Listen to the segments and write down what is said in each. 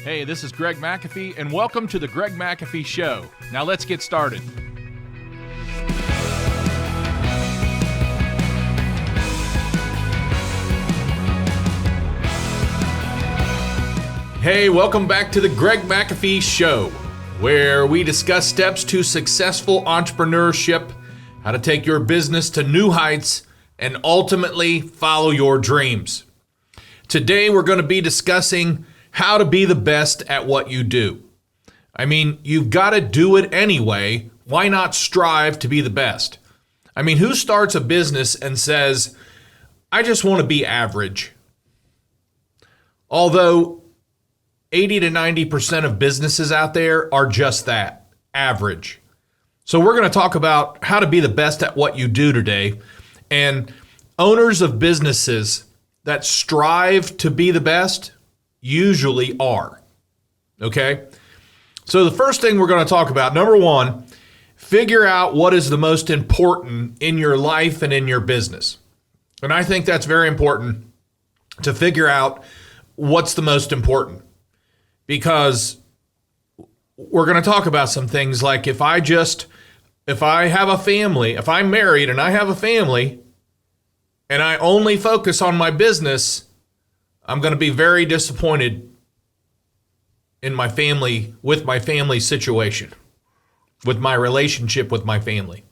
Hey, this is Greg McAfee, and welcome to the Greg McAfee Show. Now let's get started. Hey, welcome back to the Greg McAfee Show, where we discuss steps to successful entrepreneurship, how to take your business to new heights, and ultimately follow your dreams. Today, we're going to be discussing how to be the best at what you do. I mean, you've got to do it anyway. Why not strive to be the best? I mean, who starts a business and says, I just want to be average? Although 80 to 90% of businesses out there are just that, average. So we're going to talk about how to be the best at what you do today. And owners of businesses that strive to be the best usually are. Okay? So the first thing we're going to talk about, number one, figure out what is the most important in your life and in your business. And I think that's very important to figure out what's the most important, because we're going to talk about some things like if I have a family, if I'm married and I have a family and I only focus on my business, I'm going to be very disappointed in my family, with my family situation, with my relationship with my family.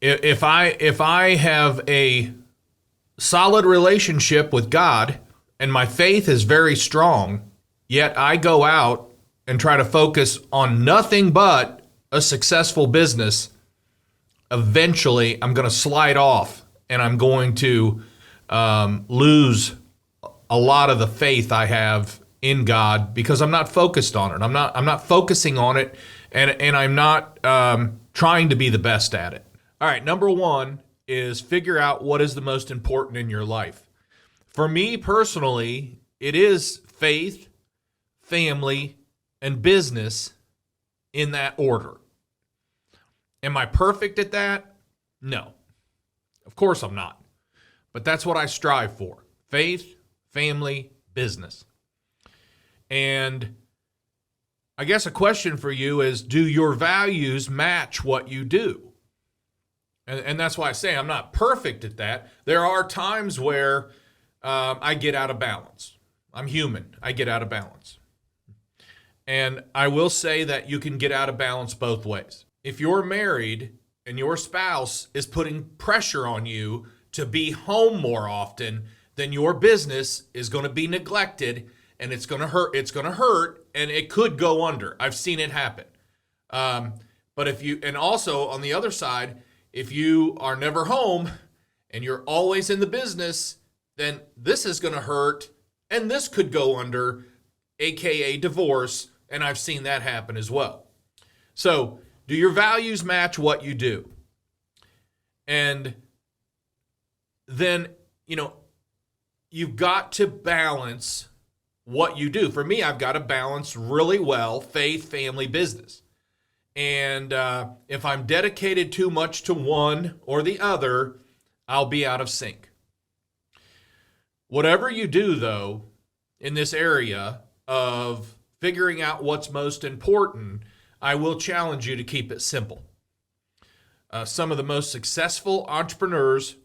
If I have a solid relationship with God and my faith is very strong, yet I go out and try to focus on nothing but a successful business, eventually I'm going to slide off and I'm going to lose a lot of the faith I have in God because I'm not focused on it. I'm not focusing on it, and I'm not trying to be the best at it. All right, number one is figure out what is the most important in your life. For me personally, it is faith, family, and business in that order. Am I perfect at that? No. Of course I'm not. But that's what I strive for. Faith, family, business. And I guess a question for you is, do your values match what you do? And that's why I say I'm not perfect at that. There are times where I get out of balance. I'm human. I get out of balance. And I will say that you can get out of balance both ways. If you're married and your spouse is putting pressure on you to be home more often, then your business is going to be neglected and it's going to hurt. It's going to hurt and it could go under. I've seen it happen. But and also on the other side, if you are never home and you're always in the business, then this is going to hurt and this could go under, AKA divorce. And I've seen that happen as well. So do your values match what you do? And then, you've got to balance what you do. For me, I've got to balance really well faith, family, business. And if I'm dedicated too much to one or the other, I'll be out of sync. Whatever you do, though, in this area of figuring out what's most important, I will challenge you to keep it simple. Some of the most successful entrepreneurs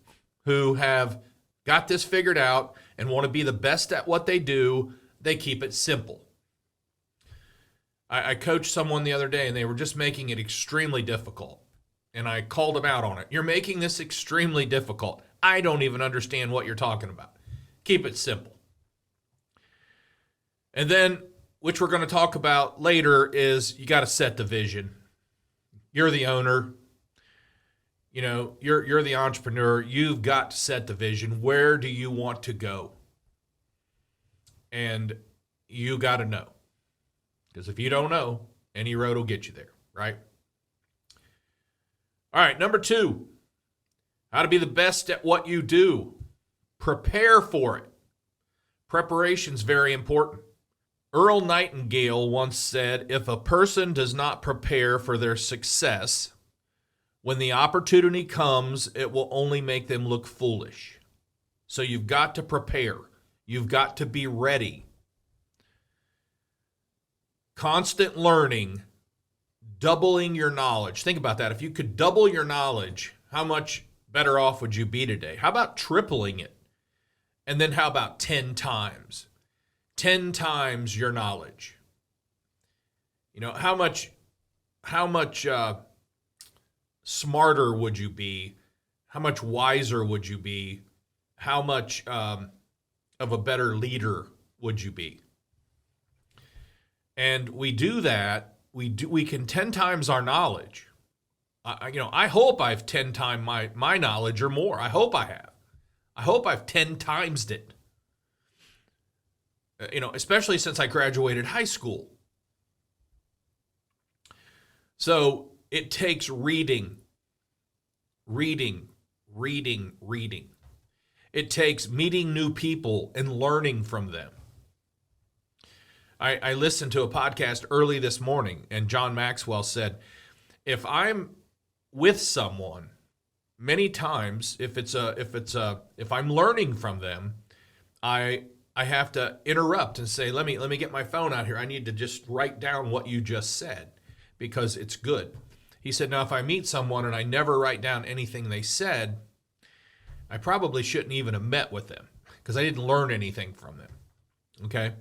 who have got this figured out and want to be the best at what they do, they keep it simple. I coached someone the other day and they were just making it extremely difficult. And I called them out on it. You're making this extremely difficult. I don't even understand what you're talking about. Keep it simple. And then, which we're going to talk about later, is you got to set the vision. You're the owner. You're the entrepreneur. You've got to set the vision. Where do you want to go? And you got to know. Because if you don't know, any road will get you there, right? All right, number two, how to be the best at what you do. Prepare for it. Preparation's very important. Earl Nightingale once said, if a person does not prepare for their success, when the opportunity comes, it will only make them look foolish. So you've got to prepare. You've got to be ready. Constant learning, doubling your knowledge. Think about that. If you could double your knowledge, how much better off would you be today? How about tripling it? And then how about 10 times? 10 times your knowledge. You know, how much smarter would you be? How much wiser would you be? How much of a better leader would you be? And we do that. We can 10 times our knowledge. I hope I've 10 times my knowledge or more. I hope I have. I hope I've 10 timesed it. Especially since I graduated high school. So it takes reading. It takes meeting new people and learning from them. I listened to a podcast early this morning, and John Maxwell said, if I'm with someone, many times, if I'm learning from them, I have to interrupt and say, let me get my phone out here. I need to just write down what you just said because it's good. He said, now if I meet someone and I never write down anything they said, I probably shouldn't even have met with them because I didn't learn anything from them. Okay?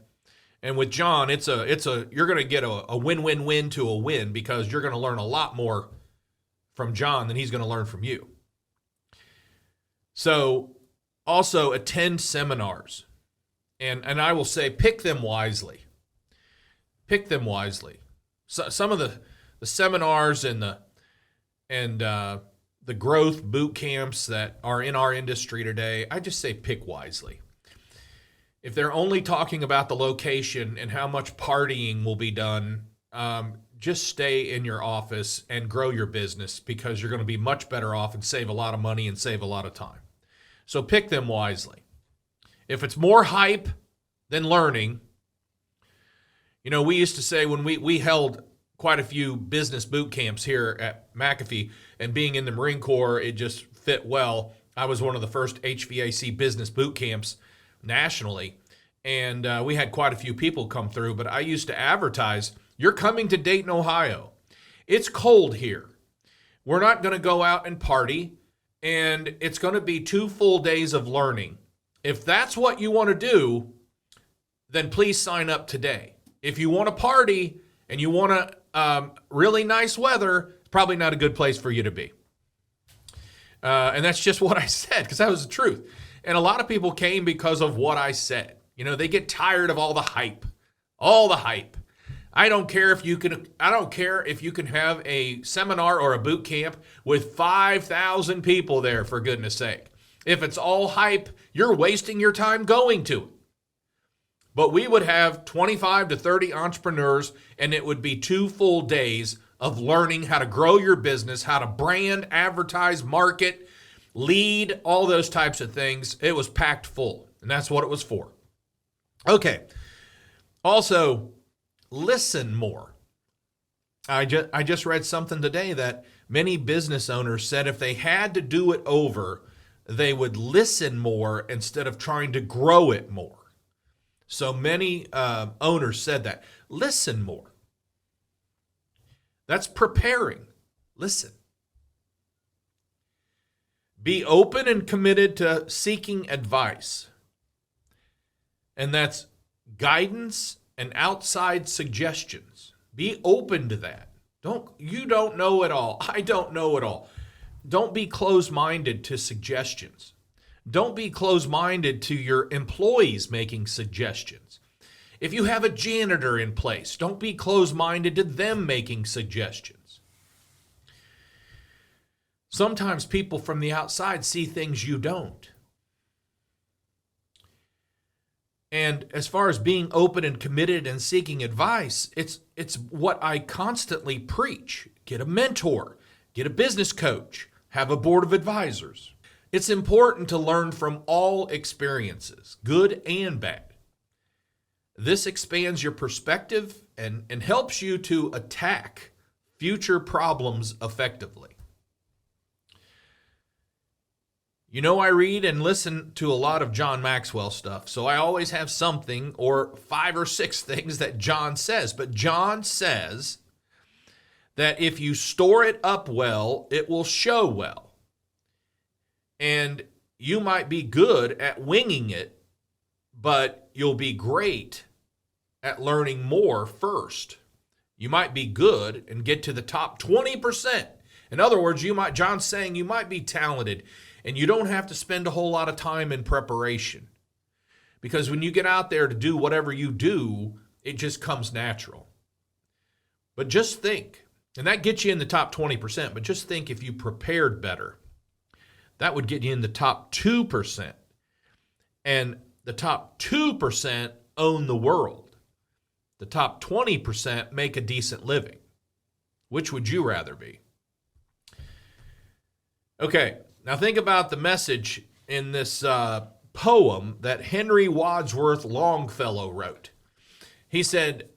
And with John, you're going to get a win-win-win to a win because you're going to learn a lot more from John than he's going to learn from you. So also attend seminars. And I will say pick them wisely. Pick them wisely. So, some of the seminars and the growth boot camps that are in our industry today, I just say pick wisely. If they're only talking about the location and how much partying will be done, just stay in your office and grow your business because you're going to be much better off and save a lot of money and save a lot of time. So pick them wisely. If it's more hype than learning, we used to say when we held quite a few business boot camps here at McAfee, and being in the Marine Corps, it just fit well. I was one of the first HVAC business boot camps nationally, and we had quite a few people come through, but I used to advertise, you're coming to Dayton, Ohio. It's cold here. We're not going to go out and party, and it's going to be 2 full days of learning. If that's what you want to do, then please sign up today. If you want to party and you want really nice weather, it's probably not a good place for you to be. And that's just what I said because that was the truth. And a lot of people came because of what I said. They get tired of all the hype. I don't care if you can have a seminar or a boot camp with 5,000 people there, for goodness sake. If it's all hype, you're wasting your time going to it. But we would have 25 to 30 entrepreneurs, and it would be 2 full days of learning how to grow your business, how to brand, advertise, market, lead, all those types of things. It was packed full, and that's what it was for. Okay. Also, listen more. I just read something today that many business owners said if they had to do it over, they would listen more instead of trying to grow it more. So many owners said that. Listen more. That's preparing. Listen. Be open and committed to seeking advice. And that's guidance and outside suggestions. Be open to that. You don't know it all. I don't know it all. Don't be closed-minded to suggestions. Don't be closed-minded to your employees making suggestions. If you have a janitor in place, don't be closed-minded to them making suggestions. Sometimes people from the outside see things you don't. And as far as being open and committed and seeking advice, it's what I constantly preach. Get a mentor, get a business coach, have a board of advisors. It's important to learn from all experiences, good and bad. This expands your perspective and helps you to attack future problems effectively. I read and listen to a lot of John Maxwell stuff, so I always have something or 5 or 6 things that John says. But John says that if you store it up well, it will show well. And you might be good at winging it, but you'll be great at learning more first. You might be good and get to the top 20%. In other words, John's saying you might be talented and you don't have to spend a whole lot of time in preparation. Because when you get out there to do whatever you do, it just comes natural. But just think, and that gets you in the top 20%, but just think if you prepared better, that would get you in the top 2%. And the top 2% own the world. The top 20% make a decent living. Which would you rather be? Okay, now think about the message in this poem that Henry Wadsworth Longfellow wrote. He said,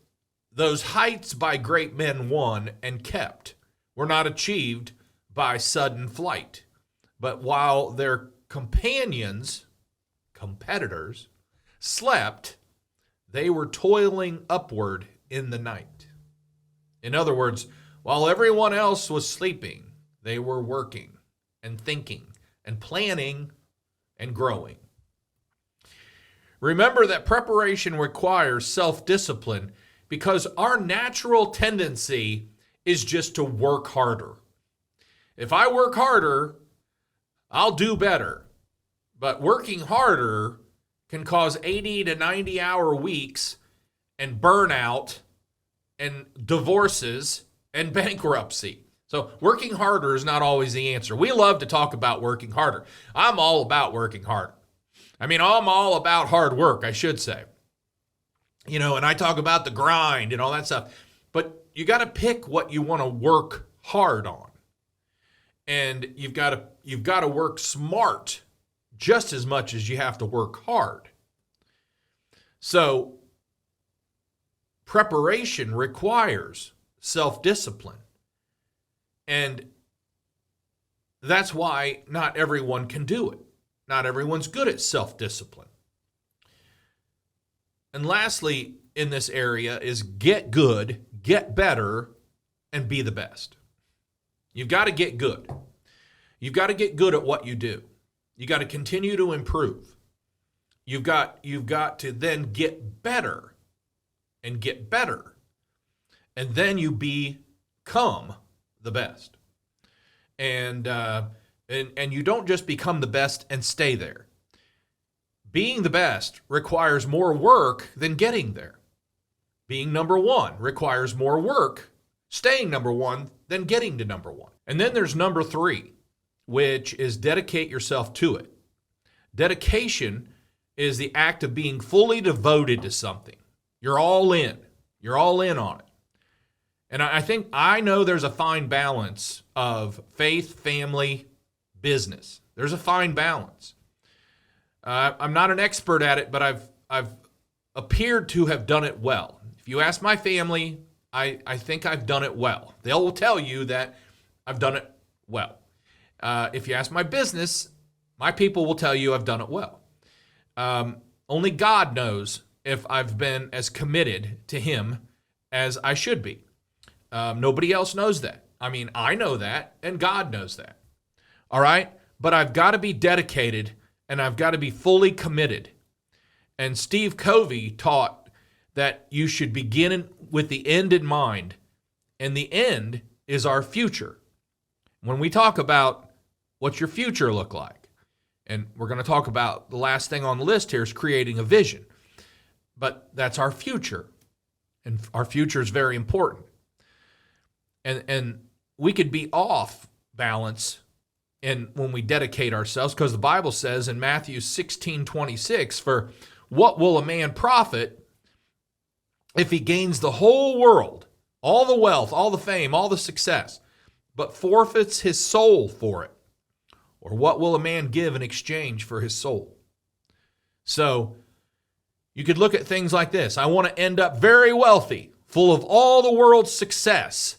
"Those heights by great men won and kept were not achieved by sudden flight, but while their competitors, slept, they were toiling upward in the night." In other words, while everyone else was sleeping, they were working and thinking and planning and growing. Remember that preparation requires self-discipline because our natural tendency is just to work harder. If I work harder, I'll do better. But working harder can cause 80 to 90-hour weeks and burnout and divorces and bankruptcy. So working harder is not always the answer. We love to talk about working harder. I'm all about working harder. I'm all about hard work, I should say. And I talk about the grind and all that stuff. But you got to pick what you want to work hard on. And you've got to work smart just as much as you have to work hard. So preparation requires self-discipline. And that's why not everyone can do it. Not everyone's good at self-discipline. And lastly, in this area is get good, get better, and be the best. You've got to get good. You've got to get good at what you do. You got to continue to improve. You've got to then get better and get better. And then you become the best. And you don't just become the best and stay there. Being the best requires more work than getting there. Being number one requires more work, staying number one, than getting to number one. And then there's number 3, which is dedicate yourself to it. Dedication is the act of being fully devoted to something. You're all in. You're all in on it. And I know there's a fine balance of faith, family, business. There's a fine balance. I'm not an expert at it, but I've appeared to have done it well. If you ask my family, I think I've done it well. They will tell you that I've done it well. If you ask my business, my people will tell you I've done it well. Only God knows if I've been as committed to Him as I should be. Nobody else knows that. I know that, and God knows that. All right? But I've got to be dedicated, and I've got to be fully committed. And Steve Covey taught that you should begin with the end in mind, and the end is our future. When we talk about what's your future look like, and we're going to talk about the last thing on the list here is creating a vision. But that's our future, and our future is very important. And we could be off balance when we dedicate ourselves, because the Bible says in Matthew 16:26, "For what will a man profit if he gains the whole world, all the wealth, all the fame, all the success, but forfeits his soul for it? Or what will a man give in exchange for his soul?" So you could look at things like this. I want to end up very wealthy, full of all the world's success,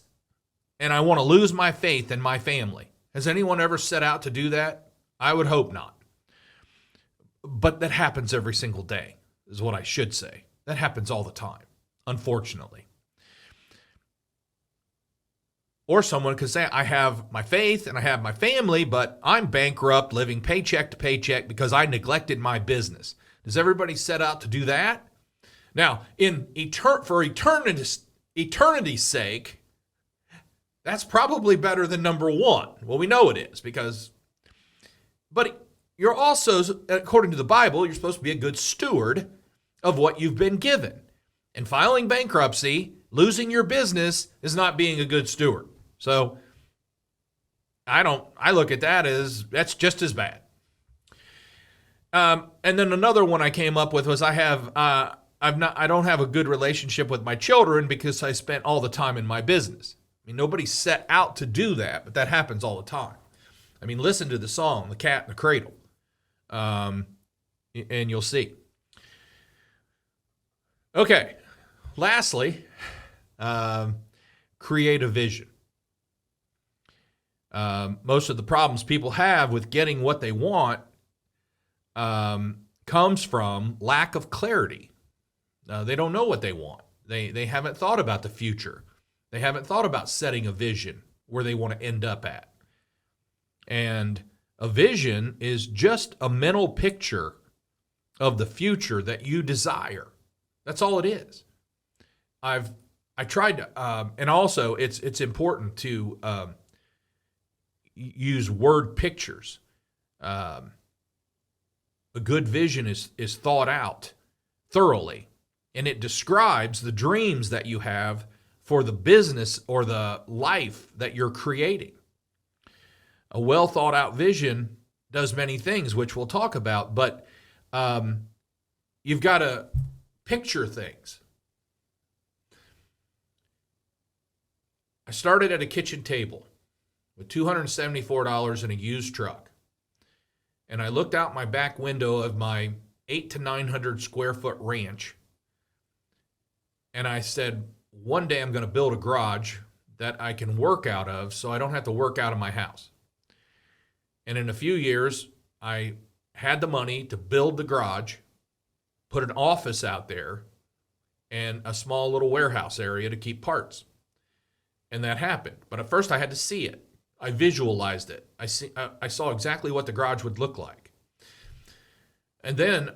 and I want to lose my faith in my family. Has anyone ever set out to do that? I would hope not. But that happens every single day, is what I should say. That happens all the time, unfortunately. Or someone could say, I have my faith and I have my family, but I'm bankrupt, living paycheck to paycheck because I neglected my business. Does everybody set out to do that? Now, for eternity's sake, that's probably better than number one. Well, we know it is but you're also, according to the Bible, you're supposed to be a good steward of what you've been given. And filing bankruptcy, losing your business, is not being a good steward. So I look at that as that's just as bad. And then another one I came up with was I don't have a good relationship with my children because I spent all the time in my business. I mean, nobody set out to do that, but that happens all the time. I mean, listen to the song, The Cat in the Cradle, and you'll see. Okay, lastly, create a vision. Most of the problems people have with getting what they want comes from lack of clarity. They don't know what they want. They haven't thought about the future. They haven't thought about setting a vision where they want to end up at. And a vision is just a mental picture of the future that you desire. That's all it is. I tried to, and also it's important to use word pictures. A good vision is thought out thoroughly, and it describes the dreams that you have for the business or the life that you're creating. A well thought out vision does many things, which we'll talk about, but you've got to picture things. I started at a kitchen table with $274 in a used truck. And I looked out my back window of my 800 to 900 square foot ranch. And I said, one day I'm going to build a garage that I can work out of so I don't have to work out of my house. And in a few years, I had the money to build the garage, put an office out there, and a small little warehouse area to keep parts. And that happened. But at first I had to see it. I visualized it. I saw exactly what the garage would look like. And then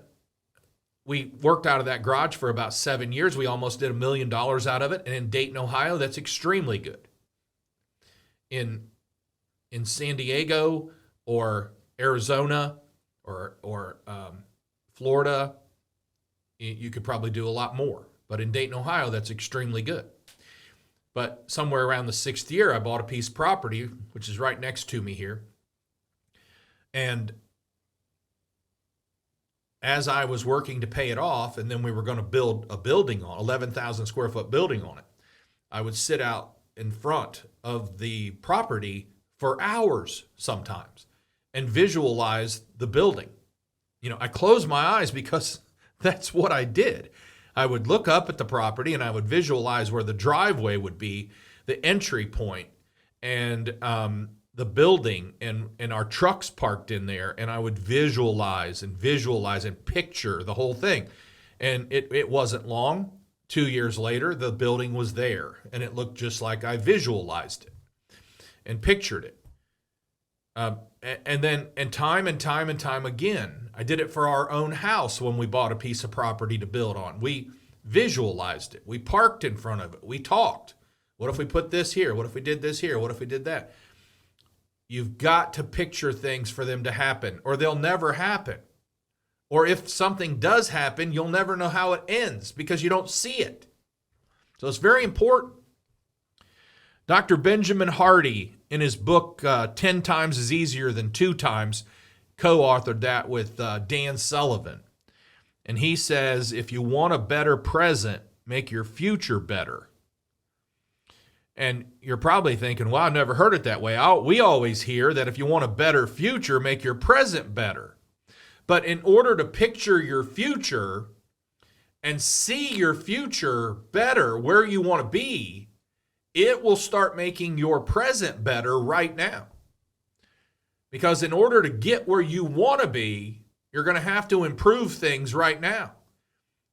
we worked out of that garage for about 7 years. We almost did $1 million out of it. And in Dayton, Ohio, that's extremely good. In San Diego or Arizona or Florida, you could probably do a lot more. But in Dayton, Ohio, that's extremely good. But somewhere around the 6th year, I bought a piece of property, which is right next to me here. And as I was working to pay it off, and then we were going to build a building on 11,000 square foot building on it, I would sit out in front of the property for hours sometimes and visualize the building. You know, I closed my eyes because that's what I did. I would look up at the property and I would visualize where the driveway would be, the entry point, and the building and our trucks parked in there. And I would visualize and picture the whole thing. And it wasn't long. 2 years later, the building was there and it looked just like I visualized it and pictured it. And time again, I did it for our own house when we bought a piece of property to build on. We visualized it. We parked in front of it. We talked. What if we put this here? What if we did this here? What if we did that? You've got to picture things for them to happen, or they'll never happen. Or if something does happen, you'll never know how it ends because you don't see it. So it's very important. Dr. Benjamin Hardy, in his book, 10 Times is Easier Than 2 Times, co-authored that with Dan Sullivan. And he says, if you want a better present, make your future better. And you're probably thinking, well, I've never heard it that way. We always hear that if you want a better future, make your present better. But in order to picture your future and see your future better where you want to be, it will start making your present better right now. Because in order to get where you want to be, you're going to have to improve things right now.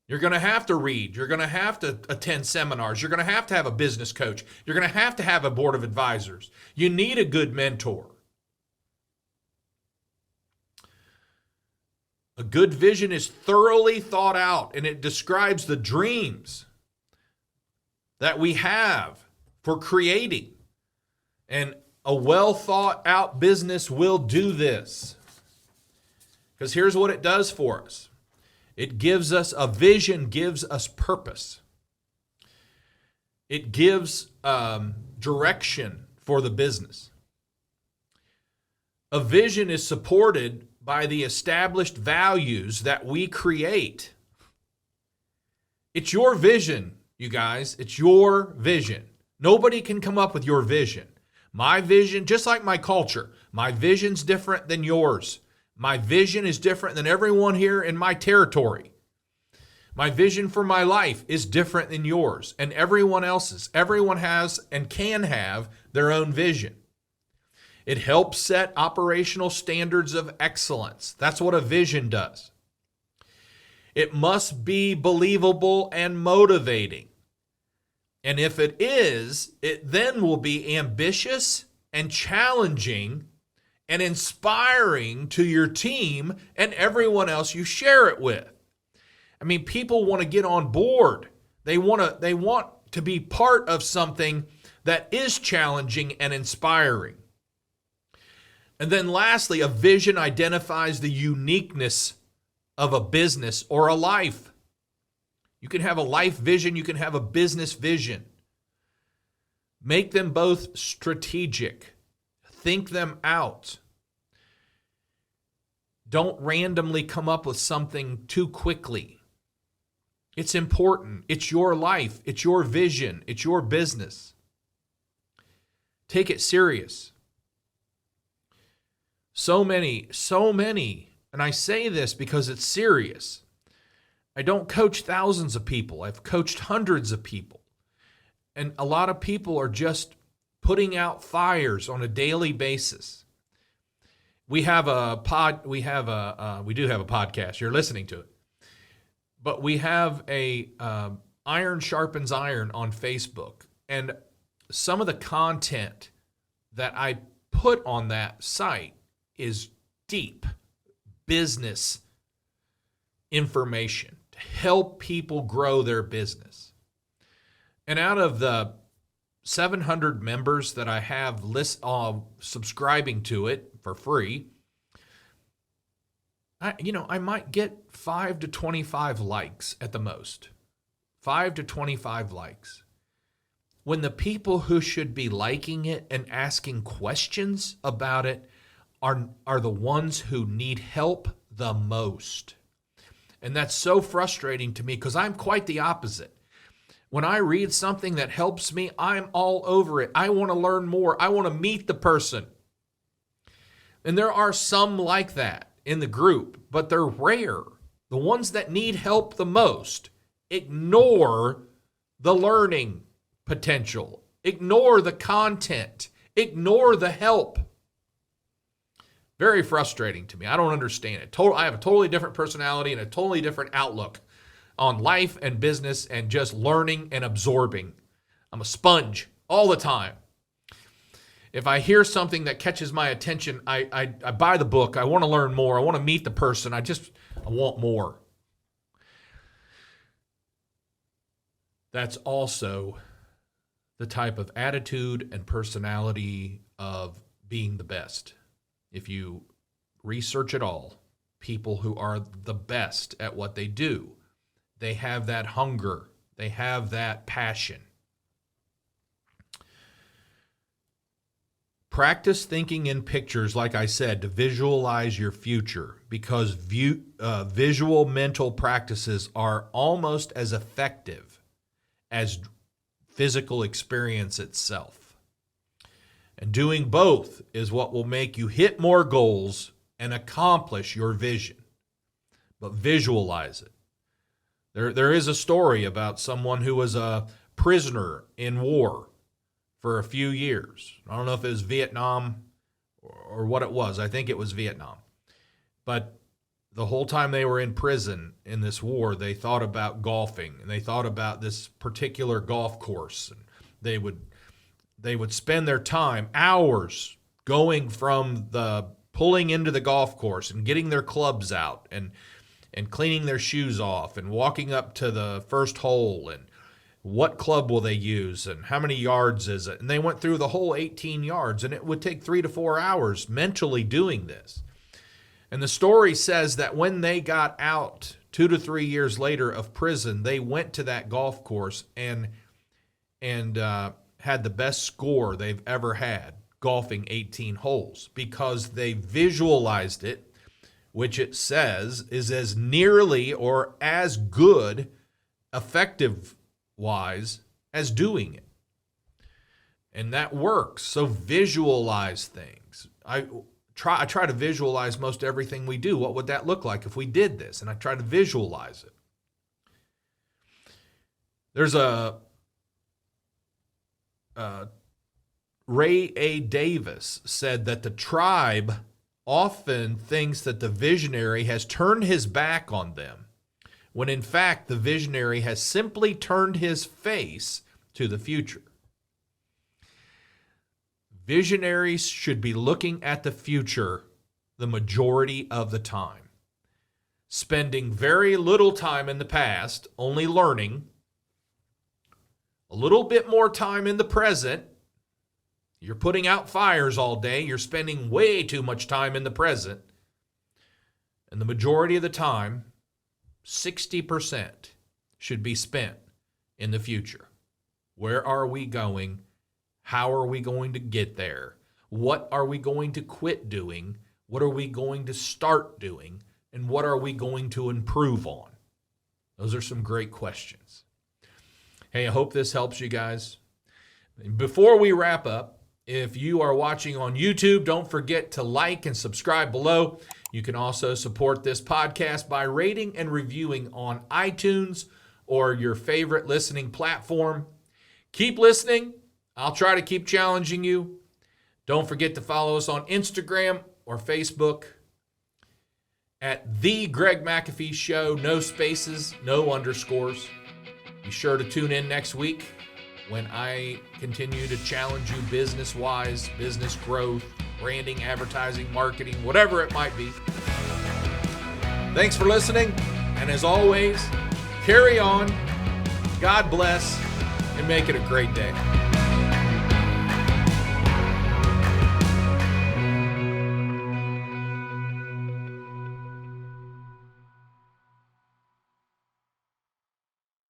You're going to have to read. You're going to have to attend seminars. You're going to have a business coach. You're going to have a board of advisors. You need a good mentor. A good vision is thoroughly thought out, and it describes the dreams that we have for creating. And a well thought out business will do this. Because here's what it does for us. It gives us a vision, gives us purpose. It gives direction for the business. A vision is supported by the established values that we create. It's your vision, you guys. It's your vision. Nobody can come up with your vision. My vision, just like my culture, my vision's different than yours. My vision is different than everyone here in my territory. My vision for my life is different than yours and everyone else's. Everyone has and can have their own vision. It helps set operational standards of excellence. That's what a vision does. It must be believable and motivating. And if it is, it then will be ambitious and challenging and inspiring to your team and everyone else you share it with. I mean, people want to get on board. They want to be part of something that is challenging and inspiring. And then lastly, a vision identifies the uniqueness of a business or a life. You can have a life vision, you can have a business vision. Make them both strategic. Think them out. Don't randomly come up with something too quickly. It's important. It's your life. It's your vision. It's your business. Take it serious. So many, and I say this because it's serious. I don't coach thousands of people. I've coached hundreds of people. And a lot of people are just putting out fires on a daily basis. We do have a podcast. You're listening to it. But we have a Iron Sharpens Iron on Facebook. And some of the content that I put on that site is deep business information to help people grow their business. And out of the 700 members that I have subscribing to it for free, I might get 5 to 25 likes at the most. 5 to 25 likes. When the people who should be liking it and asking questions about it are the ones who need help the most. And that's so frustrating to me because I'm quite the opposite. When I read something that helps me, I'm all over it. I want to learn more. I want to meet the person. And there are some like that in the group, but they're rare. The ones that need help the most ignore the learning potential, ignore the content, ignore the help. Very frustrating to me. I don't understand it. I have a totally different personality and a totally different outlook on life and business and just learning and absorbing. I'm a sponge all the time. If I hear something that catches my attention, I buy the book. I want to learn more. I want to meet the person. I want more. That's also the type of attitude and personality of being the best. If you research it all, people who are the best at what they do, they have that hunger. They have that passion. Practice thinking in pictures, like I said, to visualize your future, because visual mental practices are almost as effective as physical experience itself. And doing both is what will make you hit more goals and accomplish your vision. But visualize it. There is a story about someone who was a prisoner in war for a few years. I don't know if it was Vietnam or what it was. I think it was Vietnam. But the whole time they were in prison in this war, they thought about golfing, and they thought about this particular golf course. And they would spend their time, hours, going from the pulling into the golf course and getting their clubs out and cleaning their shoes off and walking up to the first hole and what club will they use and how many yards is it. And they went through the whole 18 yards, and it would take 3 to 4 hours mentally doing this. And the story says that when they got out 2 to 3 years later of prison, they went to that golf course and had the best score they've ever had golfing 18 holes because they visualized it, which it says is as nearly or as good effective-wise as doing it. And that works. So visualize things. I try to visualize most everything we do. What would that look like if we did this? And I try to visualize it. There's a Ray A. Davis said that the tribe often thinks that the visionary has turned his back on them, when in fact the visionary has simply turned his face to the future. Visionaries should be looking at the future the majority of the time, spending very little time in the past, only learning, a little bit more time in the present. You're putting out fires all day. You're spending way too much time in the present. And the majority of the time, 60% should be spent in the future. Where are we going? How are we going to get there? What are we going to quit doing? What are we going to start doing? And what are we going to improve on? Those are some great questions. Hey, I hope this helps you guys. Before we wrap up, if you are watching on YouTube, don't forget to like and subscribe below. You can also support this podcast by rating and reviewing on iTunes or your favorite listening platform. Keep listening. I'll try to keep challenging you. Don't forget to follow us on Instagram or Facebook at The Greg McAfee Show. No spaces, no underscores. Be sure to tune in next week when I continue to challenge you business-wise, business growth, branding, advertising, marketing, whatever it might be. Thanks for listening, and as always, carry on, God bless, and make it a great day.